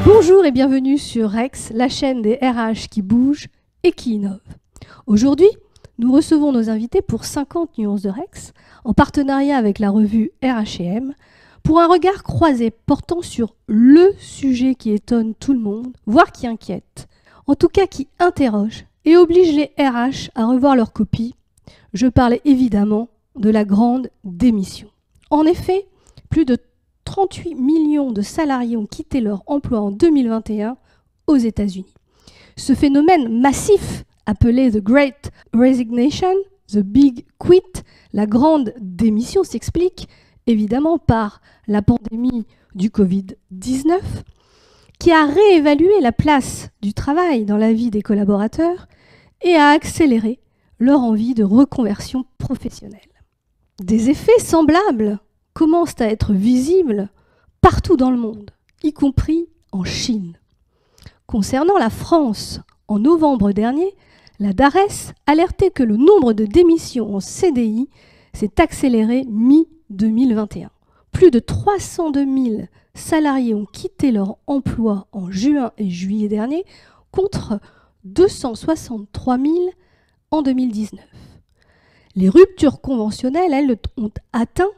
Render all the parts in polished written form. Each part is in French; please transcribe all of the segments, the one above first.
Bonjour et bienvenue sur Rex, la chaîne des RH qui bougent et qui innovent. Aujourd'hui, nous recevons nos invités pour 50 nuances de Rex, en partenariat avec la revue RH&M, pour un regard croisé portant sur le sujet qui étonne tout le monde, voire qui inquiète, en tout cas qui interroge et oblige les RH à revoir leur copie. Je parle évidemment de la grande démission. En effet, plus de 38 millions de salariés ont quitté leur emploi en 2021 aux États-Unis. Ce phénomène massif, appelé The Great Resignation, The Big Quit, la grande démission, s'explique évidemment par la pandémie du Covid-19, qui a réévalué la place du travail dans la vie des collaborateurs et a accéléré leur envie de reconversion professionnelle. Des effets semblables commencent à être visibles partout dans le monde, y compris en Chine. Concernant la France, en novembre dernier, la DARES alertait que le nombre de démissions en CDI s'est accéléré mi-2021. Plus de 302 000 salariés ont quitté leur emploi en juin et juillet dernier, contre 263 000 en 2019. Les ruptures conventionnelles, elles, ont atteint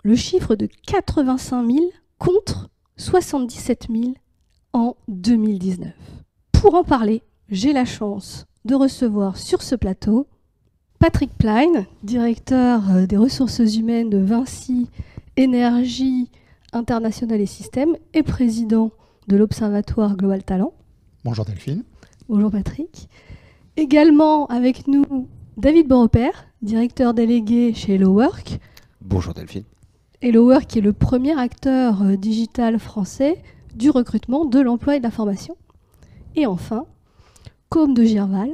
le chiffre de 85 000 contre 77 000 en 2019. Pour en parler, j'ai la chance de recevoir sur ce plateau Patrick Plein, directeur des ressources humaines de Vinci Énergie International et Systèmes et président de l'Observatoire Global Talent. Bonjour Delphine. Bonjour Patrick. Également avec nous David Beaurepaire, directeur délégué chez Hello Work. Bonjour Delphine. Hello Work est le premier acteur digital français du recrutement, de l'emploi et de la formation. Et enfin, Côme de Girval,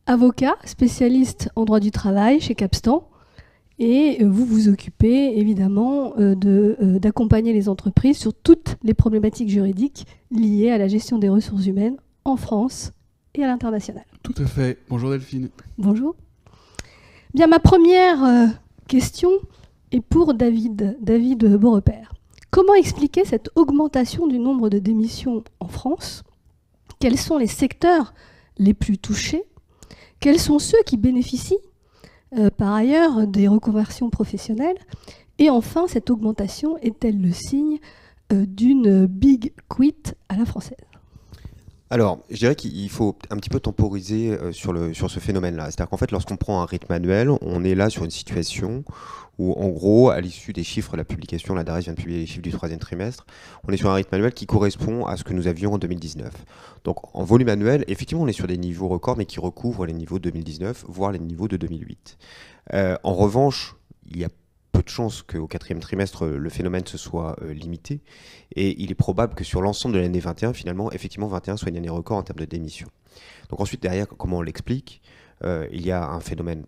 avocat, spécialiste en droit du travail chez Capstan. Et vous vous occupez évidemment d'accompagner les entreprises sur toutes les problématiques juridiques liées à la gestion des ressources humaines en France et à l'international. Tout à fait. Bonjour Delphine. Bonjour. Bien, ma première question est pour David Beaurepaire. Comment expliquer cette augmentation du nombre de démissions en France ? Quels sont les secteurs les plus touchés ? Quels sont ceux qui bénéficient par ailleurs des reconversions professionnelles ? Et enfin, cette augmentation est-elle le signe d'une big quit à la française ? Alors, je dirais qu'il faut un petit peu temporiser sur ce phénomène-là. C'est-à-dire qu'en fait, lorsqu'on prend un rythme annuel, on est là sur une situation où, en gros, à l'issue des chiffres, la publication, la DARES vient de publier les chiffres du troisième trimestre, on est sur un rythme annuel qui correspond à ce que nous avions en 2019. Donc, en volume annuel, effectivement, on est sur des niveaux records, mais qui recouvrent les niveaux de 2019, voire les niveaux de 2008. En revanche, il y a peu de chances qu'au quatrième trimestre, le phénomène se soit limité. Et il est probable que sur l'ensemble de l'année 21, finalement, effectivement, 21 soit une année record en termes de démission. Donc ensuite, derrière, comment on l'explique ? Il y a un phénomène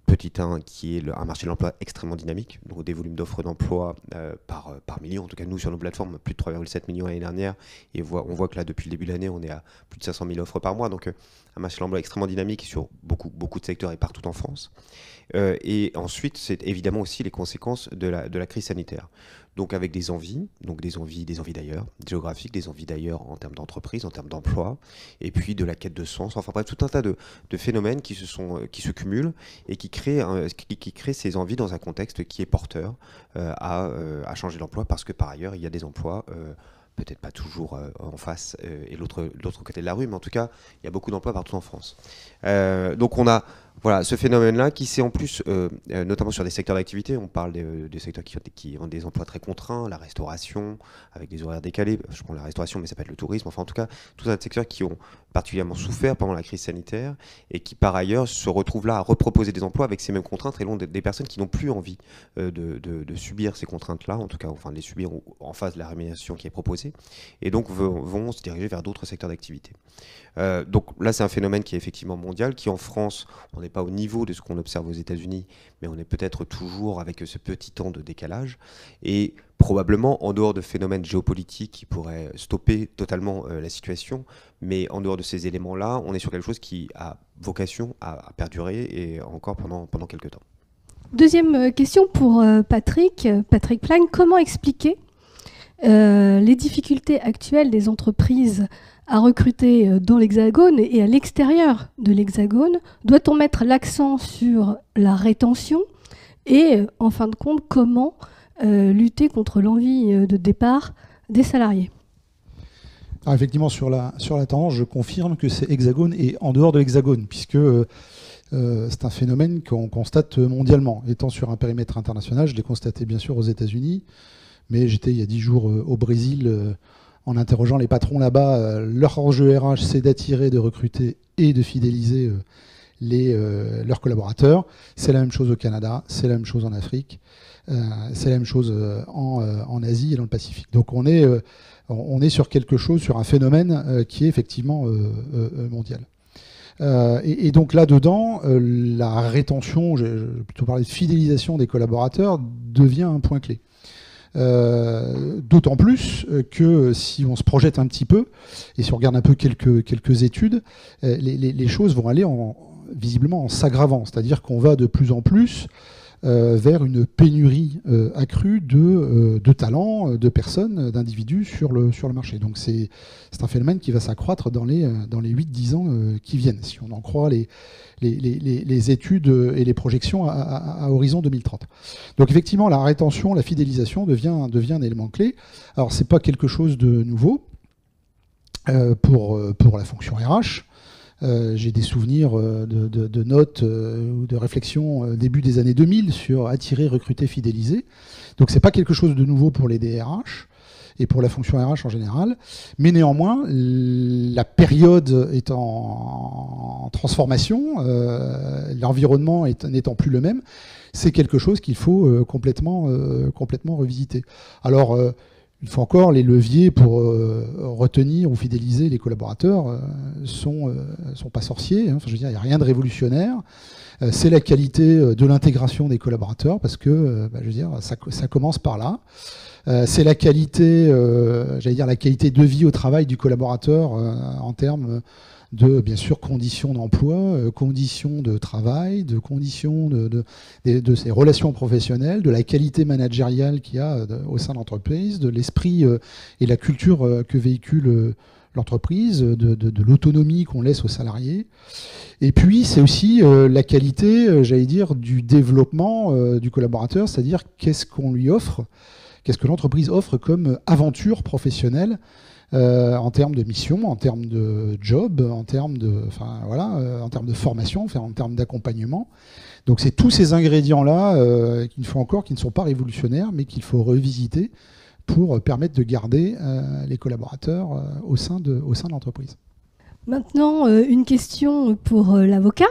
petit 1 qui est un marché de l'emploi extrêmement dynamique, donc des volumes d'offres d'emploi par million. En tout cas, nous, sur nos plateformes, plus de 3,7 millions l'année dernière. Et on voit que là, depuis le début de l'année, on est à plus de 500 000 offres par mois. Donc un marché de l'emploi extrêmement dynamique sur beaucoup de secteurs et partout en France. Et ensuite, c'est évidemment aussi les conséquences de la crise sanitaire. Donc avec des envies d'ailleurs, géographiques, des envies d'ailleurs en termes d'entreprise, en termes d'emploi, et puis de la quête de sens, enfin bref, tout un tas de phénomènes qui se cumulent et qui créent ces envies dans un contexte qui est porteur à changer d'emploi, parce que par ailleurs, il y a des emplois peut-être pas toujours en face et l'autre côté de la rue, mais en tout cas, il y a beaucoup d'emplois partout en France. Donc on a ce phénomène-là qui s'est en plus, notamment sur des secteurs d'activité, on parle des secteurs qui ont des emplois très contraints, la restauration, avec des horaires décalés, je prends la restauration, mais ça peut être le tourisme, enfin en tout cas, tout un tas de secteurs qui ont particulièrement souffert pendant la crise sanitaire et qui par ailleurs se retrouvent là à reproposer des emplois avec ces mêmes contraintes et l'ont des personnes qui n'ont plus envie de subir ces contraintes-là, en tout cas, enfin de les subir en face de la rémunération qui est proposée, et donc vont se diriger vers d'autres secteurs d'activité. Donc là, c'est un phénomène qui est effectivement mondial, qui en France, on n'est pas au niveau de ce qu'on observe aux États-Unis, mais on est peut-être toujours avec ce petit temps de décalage, et probablement en dehors de phénomènes géopolitiques qui pourraient stopper totalement la situation, mais en dehors de ces éléments-là, on est sur quelque chose qui a vocation à perdurer et encore pendant quelques temps. Deuxième question pour Patrick Plein. Comment expliquer Les difficultés actuelles des entreprises à recruter dans l'Hexagone et à l'extérieur de l'Hexagone, doit-on mettre l'accent sur la rétention et, en fin de compte, comment lutter contre l'envie de départ des salariés? Alors effectivement, sur la tendance, je confirme que c'est Hexagone et en dehors de l'Hexagone, puisque c'est un phénomène qu'on constate mondialement. Étant sur un périmètre international, je l'ai constaté bien sûr aux États-Unis, mais j'étais il y a 10 jours au Brésil en interrogeant les patrons là-bas. Leur enjeu RH, c'est d'attirer, de recruter et de fidéliser leurs collaborateurs. C'est la même chose au Canada, c'est la même chose en Afrique, c'est la même chose en Asie et dans le Pacifique. Donc on est sur quelque chose, sur un phénomène qui est effectivement mondial. Et donc là-dedans, la rétention, je vais plutôt parler de fidélisation des collaborateurs, devient un point clé. D'autant plus que si on se projette un petit peu, et si on regarde un peu quelques études, les choses vont aller visiblement en s'aggravant. C'est-à-dire qu'on va de plus en plus vers une pénurie accrue de talents, de personnes, d'individus sur le marché. Donc c'est un phénomène qui va s'accroître dans les 8-10 ans qui viennent, si on en croit les études et les projections à horizon 2030. Donc effectivement, la rétention, la fidélisation devient un élément clé. Alors c'est pas quelque chose de nouveau pour la fonction RH. J'ai des souvenirs de notes ou de réflexions début des années 2000 sur attirer, recruter, fidéliser. Donc c'est pas quelque chose de nouveau pour les DRH et pour la fonction RH en général. Mais néanmoins, la période est en transformation, l'environnement n'étant plus le même, c'est quelque chose qu'il faut complètement revisiter. Alors, une fois encore, les leviers pour retenir ou fidéliser les collaborateurs sont pas sorciers. Enfin, je veux dire, il n'y a rien de révolutionnaire. C'est la qualité de l'intégration des collaborateurs, parce que, je veux dire, ça commence par là. C'est la qualité, la qualité de vie au travail du collaborateur en termes de, bien sûr, conditions d'emploi, conditions de travail, de conditions de ses relations professionnelles, de la qualité managériale qu'il y a au sein de l'entreprise, de l'esprit et la culture que véhicule l'entreprise, de l'autonomie qu'on laisse aux salariés. Et puis, c'est aussi la qualité, du développement du collaborateur, c'est-à-dire qu'est-ce qu'on lui offre, qu'est-ce que l'entreprise offre comme aventure professionnelle en termes de mission, en termes de job, en termes de formation, en termes d'accompagnement. Donc c'est tous ces ingrédients-là une fois encore, qui ne sont pas révolutionnaires, mais qu'il faut revisiter pour permettre de garder les collaborateurs au sein de l'entreprise. Maintenant, une question pour l'avocat,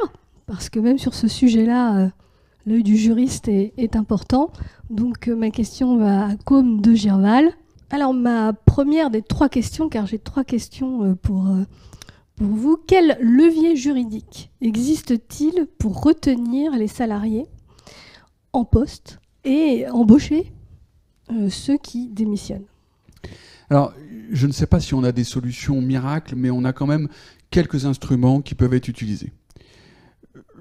parce que même sur ce sujet-là, l'œil du juriste est important. Donc ma question va à Côme de Girval. Alors, ma première des 3 questions, car j'ai 3 questions pour vous. Quel levier juridique existe-t-il pour retenir les salariés en poste et embaucher ceux qui démissionnent? Alors, je ne sais pas si on a des solutions miracles, mais on a quand même quelques instruments qui peuvent être utilisés.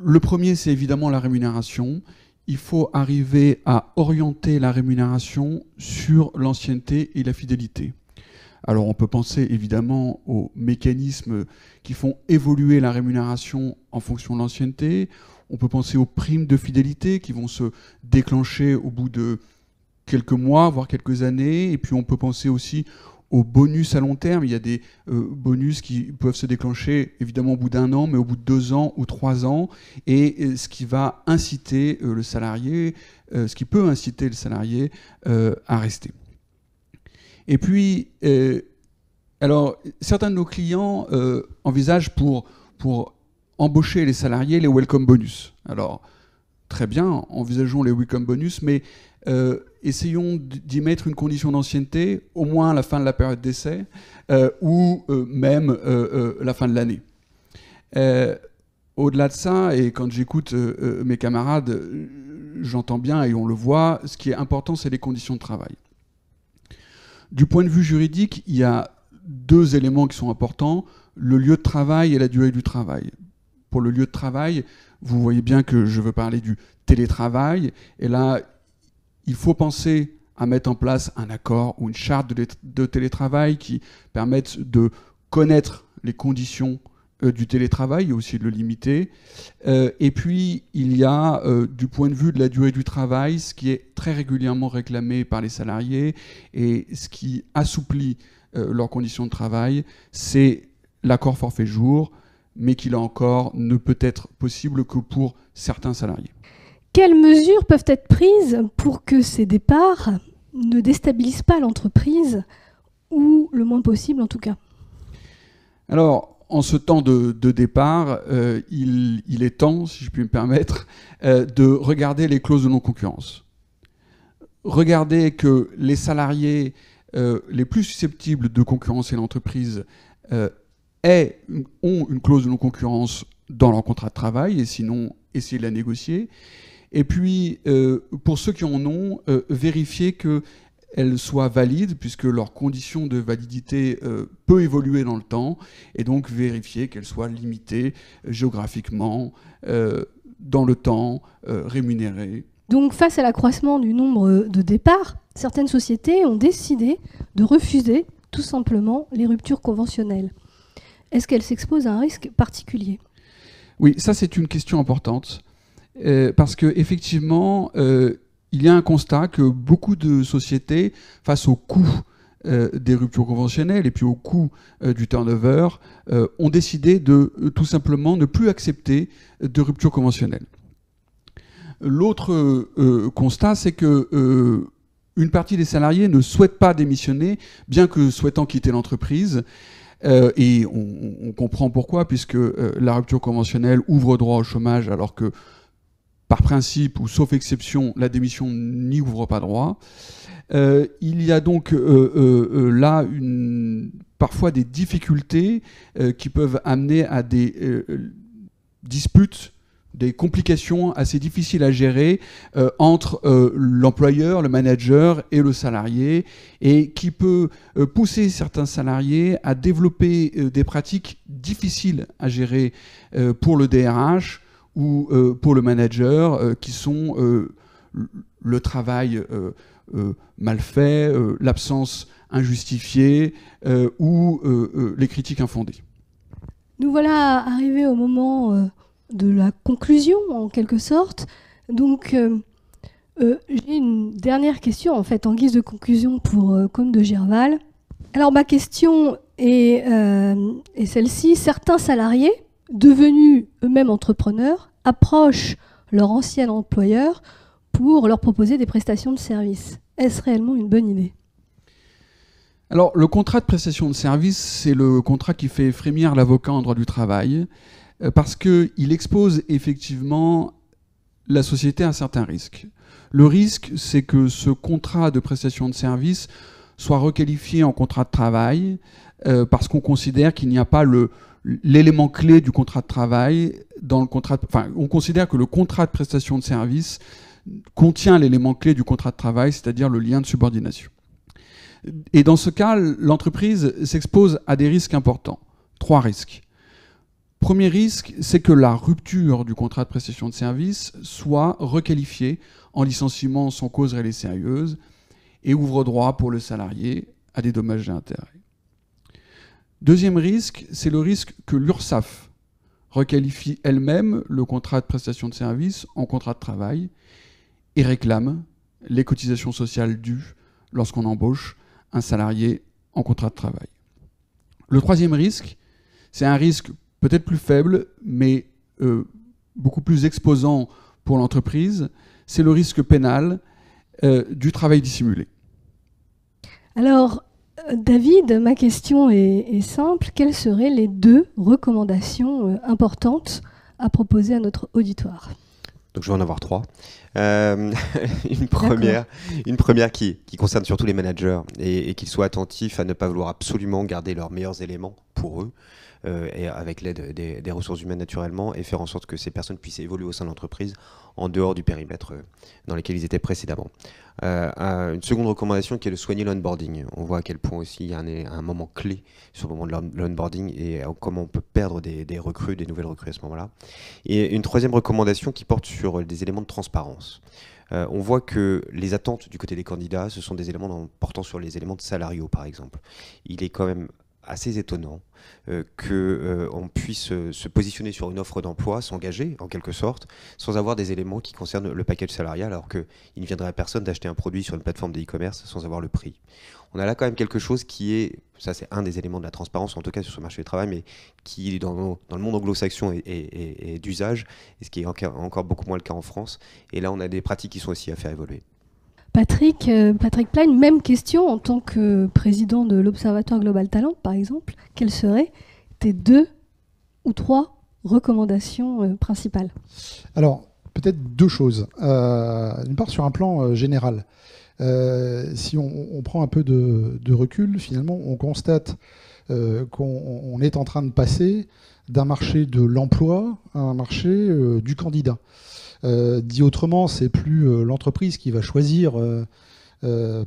Le premier, c'est évidemment la rémunération. Il faut arriver à orienter la rémunération sur l'ancienneté et la fidélité. Alors on peut penser évidemment aux mécanismes qui font évoluer la rémunération en fonction de l'ancienneté. On peut penser aux primes de fidélité qui vont se déclencher au bout de quelques mois, voire quelques années. Et puis on peut penser aussi aux bonus à long terme. Il y a des bonus qui peuvent se déclencher évidemment au bout d'1 an, mais au bout de 2 ans ou 3 ans. Et ce qui va inciter le salarié, ce qui peut inciter le salarié à rester. Et puis, alors, certains de nos clients envisagent pour embaucher les salariés les welcome bonus. Alors, très bien, envisageons les welcome bonus, mais essayons d'y mettre une condition d'ancienneté, au moins à la fin de la période d'essai, ou même la fin de l'année. Au-delà de ça, et quand j'écoute mes camarades, j'entends bien et on le voit, ce qui est important, c'est les conditions de travail. Du point de vue juridique, il y a 2 éléments qui sont importants, le lieu de travail et la durée du travail. Pour le lieu de travail, vous voyez bien que je veux parler du télétravail, et là, il faut penser à mettre en place un accord ou une charte de télétravail qui permettent de connaître les conditions du télétravail et aussi de le limiter. Et puis, il y a, du point de vue de la durée du travail, ce qui est très régulièrement réclamé par les salariés et ce qui assouplit leurs conditions de travail, c'est l'accord forfait jour, mais qui, là encore, ne peut être possible que pour certains salariés. Quelles mesures peuvent être prises pour que ces départs ne déstabilisent pas l'entreprise, ou le moins possible en tout cas? Alors, en ce temps de départ, il est temps, si je puis me permettre, de regarder les clauses de non-concurrence. Regardez que les salariés les plus susceptibles de concurrencer l'entreprise ont une clause de non-concurrence dans leur contrat de travail, et sinon, essayer de la négocier. Et puis, pour ceux qui en ont, vérifier qu'elles soient valides, puisque leur condition de validité peut évoluer dans le temps, et donc vérifier qu'elles soient limitées géographiquement, dans le temps, rémunérées. Donc, face à l'accroissement du nombre de départs, certaines sociétés ont décidé de refuser tout simplement les ruptures conventionnelles. Est-ce qu'elles s'exposent à un risque particulier? Oui, ça c'est une question importante. Parce qu'effectivement, il y a un constat que beaucoup de sociétés, face au coût des ruptures conventionnelles et puis au coût du turnover, ont décidé de tout simplement ne plus accepter de rupture conventionnelle. L'autre constat, c'est que une partie des salariés ne souhaitent pas démissionner, bien que souhaitant quitter l'entreprise. Et on comprend pourquoi, puisque la rupture conventionnelle ouvre droit au chômage, alors que par principe, ou sauf exception, la démission n'y ouvre pas droit. Il y a donc là parfois des difficultés qui peuvent amener à des disputes, des complications assez difficiles à gérer entre l'employeur, le manager et le salarié, et qui peut pousser certains salariés à développer des pratiques difficiles à gérer pour le DRH, ou pour le manager, qui sont le travail mal fait, l'absence injustifiée ou les critiques infondées. Nous voilà arrivés au moment de la conclusion, en quelque sorte. Donc, j'ai une dernière question, en fait, en guise de conclusion pour Côme de Gerval. Alors, ma question est celle-ci. Certains salariés, devenus eux-mêmes entrepreneurs, approchent leur ancien employeur pour leur proposer des prestations de service. Est-ce réellement une bonne idée? Alors, le contrat de prestation de service, c'est le contrat qui fait frémir l'avocat en droit du travail, parce qu'il expose effectivement la société à certains risques. Le risque, c'est que ce contrat de prestation de service soit requalifié en contrat de travail, parce qu'on considère qu'il n'y a pas l'élément clé du contrat de travail dans le contrat. On considère que le contrat de prestation de service contient l'élément clé du contrat de travail, c'est-à-dire le lien de subordination. Et dans ce cas, l'entreprise s'expose à des risques importants. 3 risques. Premier risque, c'est que la rupture du contrat de prestation de service soit requalifiée en licenciement sans cause réelle et sérieuse et ouvre droit pour le salarié à des dommages et intérêts. Deuxième risque, c'est le risque que l'URSSAF requalifie elle-même le contrat de prestation de service en contrat de travail et réclame les cotisations sociales dues lorsqu'on embauche un salarié en contrat de travail. Le troisième risque, c'est un risque peut-être plus faible, mais beaucoup plus exposant pour l'entreprise, c'est le risque pénal du travail dissimulé. Alors, David, ma question est simple. Quelles seraient les 2 recommandations importantes à proposer à notre auditoire? Donc je vais en avoir 3. Une première qui concerne surtout les managers et qu'ils soient attentifs à ne pas vouloir absolument garder leurs meilleurs éléments pour eux, et avec l'aide des ressources humaines naturellement, et faire en sorte que ces personnes puissent évoluer au sein de l'entreprise en dehors du périmètre dans lequel ils étaient précédemment. Une seconde recommandation qui est de soigner l'onboarding. On voit à quel point aussi il y a un moment clé sur le moment de l'onboarding et comment on peut perdre des recrues, des nouvelles recrues à ce moment-là. Et une troisième recommandation qui porte sur des éléments de transparence. on voit que les attentes du côté des candidats, ce sont des éléments portant sur les éléments salariaux, par exemple. Il est quand même assez étonnant qu'on puisse se positionner sur une offre d'emploi, s'engager en quelque sorte, sans avoir des éléments qui concernent le package salarial, alors qu'il ne viendrait à personne d'acheter un produit sur une plateforme de e-commerce sans avoir le prix. On a là quand même quelque chose qui est, ça c'est un des éléments de la transparence, en tout cas sur ce marché du travail, mais qui dans le monde anglo-saxon est d'usage, et ce qui est encore beaucoup moins le cas en France. Et là on a des pratiques qui sont aussi à faire évoluer. Patrick Plein, même question en tant que président de l'Observatoire Global Talent, par exemple. Quelles seraient tes 2 ou 3 recommandations principales? Alors, peut-être 2 choses. D'une part, sur un plan général. Si on prend un peu de recul, finalement, on constate qu'on est en train de passer d'un marché de l'emploi à un marché du candidat. Dit autrement, c'est plus l'entreprise qui va choisir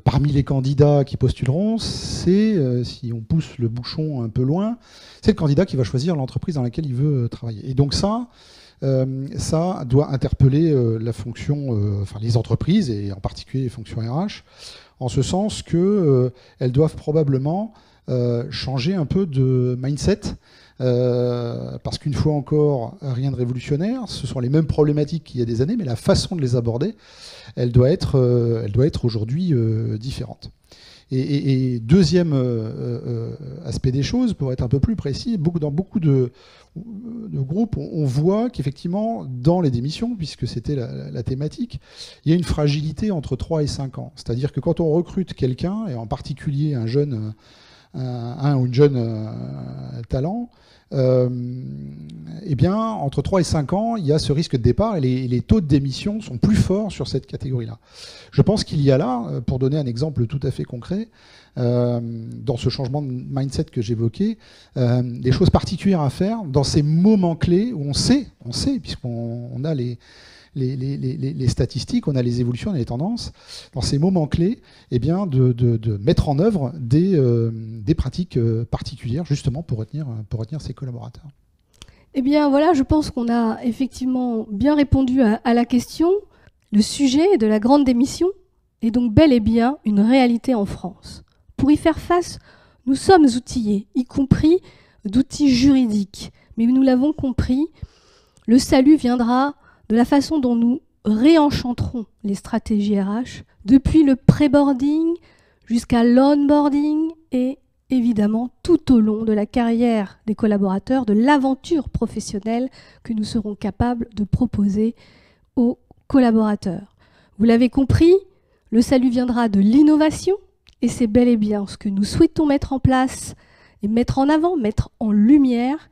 parmi les candidats qui postuleront, c'est, si on pousse le bouchon un peu loin, c'est le candidat qui va choisir l'entreprise dans laquelle il veut travailler. Et donc ça doit interpeller la fonction, enfin les entreprises, et en particulier les fonctions RH, en ce sens qu'elles doivent probablement changer un peu de mindset, parce qu'une fois encore, rien de révolutionnaire, ce sont les mêmes problématiques qu'il y a des années, mais la façon de les aborder, elle doit être aujourd'hui différente. Et deuxième aspect des choses, pour être un peu plus précis, dans beaucoup de groupes, on voit qu'effectivement, dans les démissions, puisque c'était la thématique, il y a une fragilité entre 3 et 5 ans. C'est-à-dire que quand on recrute quelqu'un, et en particulier un jeune ou une jeune talent, eh bien, entre 3 et 5 ans, il y a ce risque de départ et les taux de démission sont plus forts sur cette catégorie-là. Je pense qu'il y a là, pour donner un exemple tout à fait concret, dans ce changement de mindset que j'évoquais, des choses particulières à faire dans ces moments clés où on sait puisqu'on a les statistiques, on a les évolutions, on a les tendances, dans ces moments clés, eh bien, de mettre en œuvre des pratiques particulières, justement, pour retenir ses collaborateurs. Eh bien, voilà, je pense qu'on a effectivement bien répondu à la question. Le sujet de la grande démission est donc bel et bien une réalité en France. Pour y faire face, nous sommes outillés, y compris d'outils juridiques. Mais nous l'avons compris, le salut viendra de la façon dont nous réenchanterons les stratégies RH, depuis le pré-boarding jusqu'à l'onboarding et évidemment tout au long de la carrière des collaborateurs, de l'aventure professionnelle que nous serons capables de proposer aux collaborateurs. Vous l'avez compris, le salut viendra de l'innovation et c'est bel et bien ce que nous souhaitons mettre en place et mettre en avant, mettre en lumière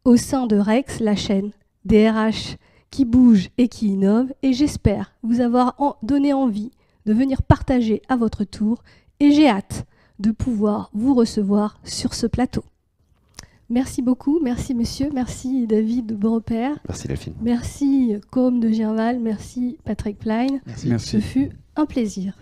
au sein de Rex, la chaîne des RH qui bouge et qui innove, et j'espère vous avoir donné envie de venir partager à votre tour, et j'ai hâte de pouvoir vous recevoir sur ce plateau. Merci beaucoup, merci monsieur, merci David Beaurepaire. Merci Delphine. Merci Côme de Girval, merci Patrick Plein. Merci. Ce fut un plaisir.